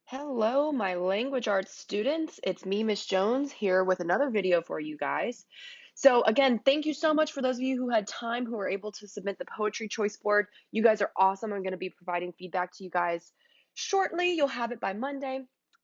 Hello, my language arts students. It's me, Miss Jones, here with another video for you guys. So again, thank you so much for those of you who had time, who were able to submit the poetry choice board. You guys are awesome. I'm going to be providing feedback to you guys shortly. You'll have it by Monday.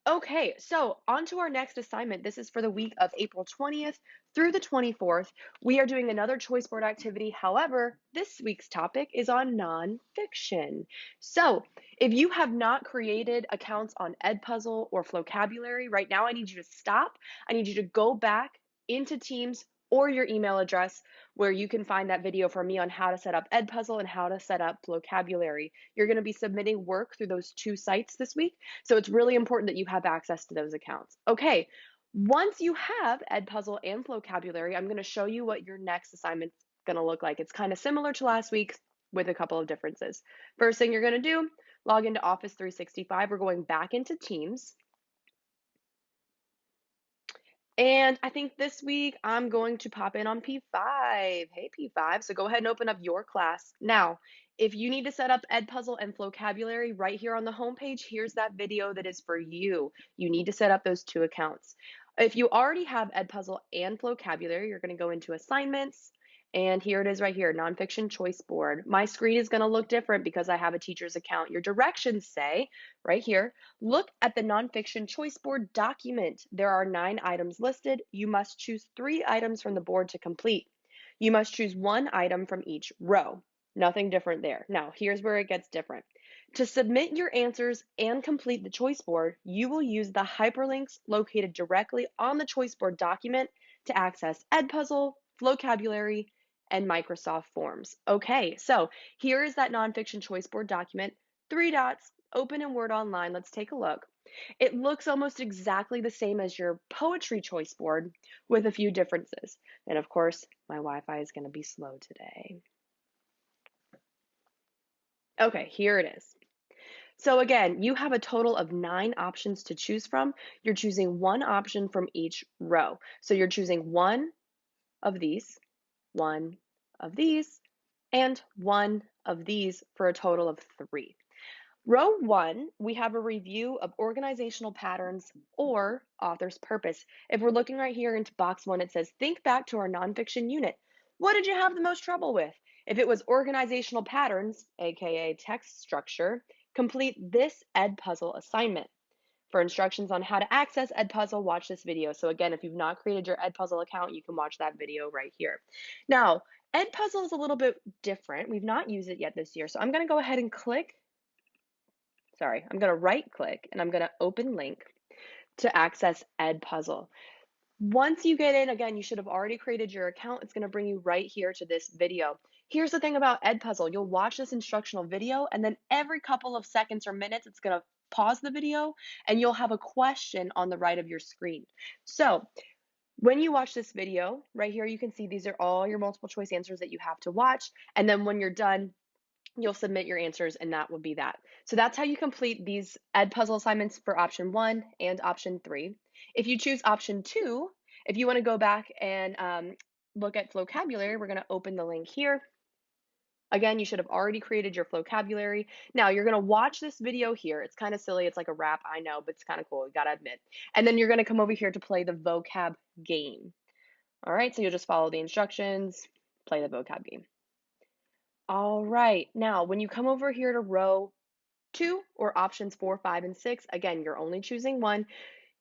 Okay, so on to our next assignment. This is for the week of April 20th through the 24th. We are doing another choice board activity. However, this week's topic is on nonfiction. So if you have not created accounts on Edpuzzle or Flocabulary, right now I need you to stop. I need you to go back into Teams or your email address where you can find that video from me on how to set up Edpuzzle and how to set up Flocabulary. You're going to be submitting work through those two sites this week, so it's really important that you have access to those accounts. Okay, once you have Edpuzzle and Flocabulary, I'm going to show you what your next assignment's going to look like. It's kind of similar to last week's with a couple of differences. First thing you're going to do, log into Office 365. We're going back into Teams. And I think this week I'm going to pop in on P5. Hey, P5. So go ahead and open up your class. Now, if you need to set up Edpuzzle and Flocabulary right here on the homepage, here's that video that is for you. You need to set up those two accounts. If you already have Edpuzzle and Flocabulary, you're going to go into Assignments. And here it is right here, Nonfiction Choice Board. My screen is going to look different because I have a teacher's account. Your directions say, right here, look at the nonfiction choice board document. There are 9 items listed. You must choose 3 items from the board to complete. You must choose 1 item from each row. Nothing different there. Now, here's where it gets different. To submit your answers and complete the choice board, you will use the hyperlinks located directly on the choice board document to access Edpuzzle, Flocabulary, and Microsoft Forms. Okay, so here is that nonfiction choice board document. 3 dots, open in Word Online. Let's take a look. It looks almost exactly the same as your poetry choice board with a few differences. And of course, my Wi-Fi is going to be slow today. Okay, here it is. So again, you have a total of 9 options to choose from. You're choosing 1 option from each row. So you're choosing 1 of these, 1 of these, and 1 of these for a total of 3. Row 1, we have a review of organizational patterns or author's purpose. If we're looking right here into box 1, it says, think back to our nonfiction unit. What did you have the most trouble with? If it was organizational patterns, aka text structure, complete this Edpuzzle assignment. For instructions on how to access Edpuzzle, watch this video. So again, if you've not created your Edpuzzle account, you can watch that video right here. Now, Edpuzzle is a little bit different. We've not used it yet this year. So I'm going to go ahead and I'm going to right click and I'm going to open link to access Edpuzzle. Once you get in, again, you should have already created your account. It's going to bring you right here to this video. Here's the thing about Edpuzzle. You'll watch this instructional video and then every couple of seconds or minutes, it's going to pause the video and you'll have a question on the right of your screen. So when you watch this video, right here, you can see these are all your multiple choice answers that you have to watch. And then when you're done, you'll submit your answers and that will be that. So that's how you complete these Edpuzzle assignments for option 1 and option 3. If you choose option 2, if you want to go back and look at Flocabulary, we're going to open the link here. Again, you should have already created your Flocabulary. Now you're going to watch this video here. It's kind of silly. It's like a rap, I know, but it's kind of cool. You got to admit. And then you're going to come over here to play the vocab game. All right, so you'll just follow the instructions, play the vocab game. All right, now when you come over here to row 2 or options 4, 5, and 6, again, you're only choosing one.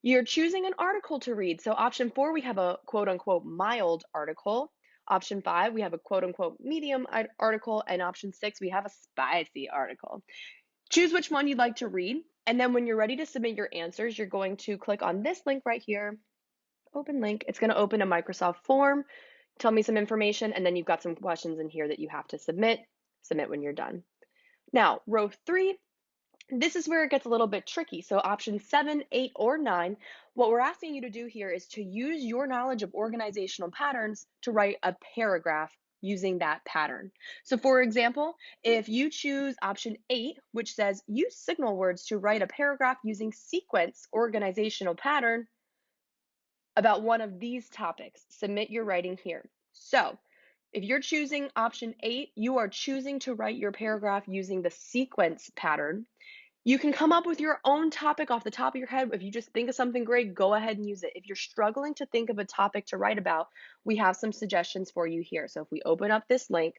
You're choosing an article to read. So option 4, we have a quote unquote mild article. Option 5, we have a quote unquote medium article. And option 6, we have a spicy article. Choose which one you'd like to read. And then when you're ready to submit your answers, you're going to click on this link right here, open link. It's going to open a Microsoft form. Tell me some information, and then you've got some questions in here that you have to submit. Submit when you're done. Now, row 3, this is where it gets a little bit tricky. So option 7, 8, or 9, what we're asking you to do here is to use your knowledge of organizational patterns to write a paragraph using that pattern. So for example, if you choose option 8, which says use signal words to write a paragraph using sequence organizational pattern, about one of these topics, submit your writing here. So if you're choosing option 8, you are choosing to write your paragraph using the sequence pattern. You can come up with your own topic off the top of your head. If you just think of something great, go ahead and use it. If you're struggling to think of a topic to write about, we have some suggestions for you here. So if we open up this link,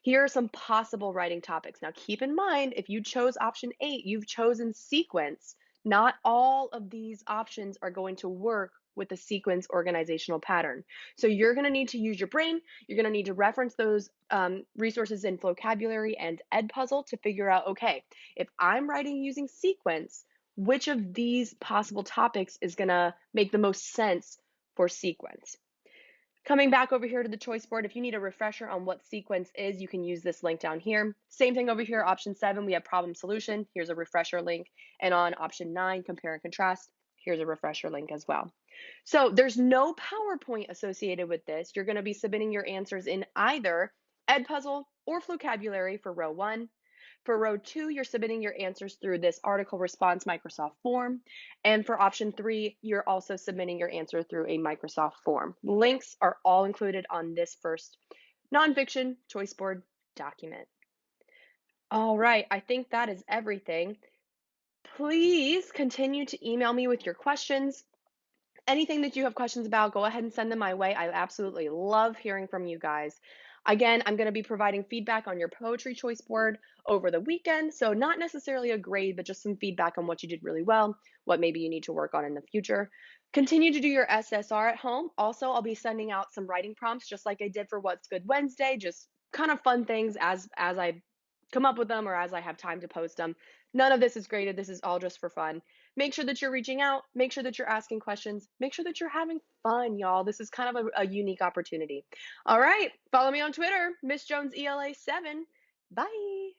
here are some possible writing topics. Now, keep in mind, if you chose option 8, you've chosen sequence. Not all of these options are going to work with the sequence organizational pattern. So you're going to need to use your brain. You're going to need to reference those resources in Vocabulary and Edpuzzle to figure out, okay, if I'm writing using sequence, which of these possible topics is going to make the most sense for sequence? Coming back over here to the choice board, if you need a refresher on what sequence is, you can use this link down here. Same thing over here, option 7, we have problem solution. Here's a refresher link. And on option 9, compare and contrast, here's a refresher link as well. So there's no PowerPoint associated with this. You're going to be submitting your answers in either Edpuzzle or Vocabulary for row 1. For row 2, you're submitting your answers through this article response Microsoft form. And for option 3, you're also submitting your answer through a Microsoft form. Links are all included on this first nonfiction choice board document. All right, I think that is everything. Please continue to email me with your questions. Anything that you have questions about, go ahead and send them my way. I absolutely love hearing from you guys. Again, I'm going to be providing feedback on your poetry choice board over the weekend. So, not necessarily a grade, but just some feedback on what you did really well, what maybe you need to work on in the future. Continue to do your SSR at home. Also, I'll be sending out some writing prompts just like I did for What's Good Wednesday, just kind of fun things as I come up with them or as I have time to post them. None of this is graded. This is all just for fun. Make sure that you're reaching out, make sure that you're asking questions, make sure that you're having fun, y'all. This is kind of a unique opportunity. All right, follow me on Twitter, Miss Jones ELA 7. Bye.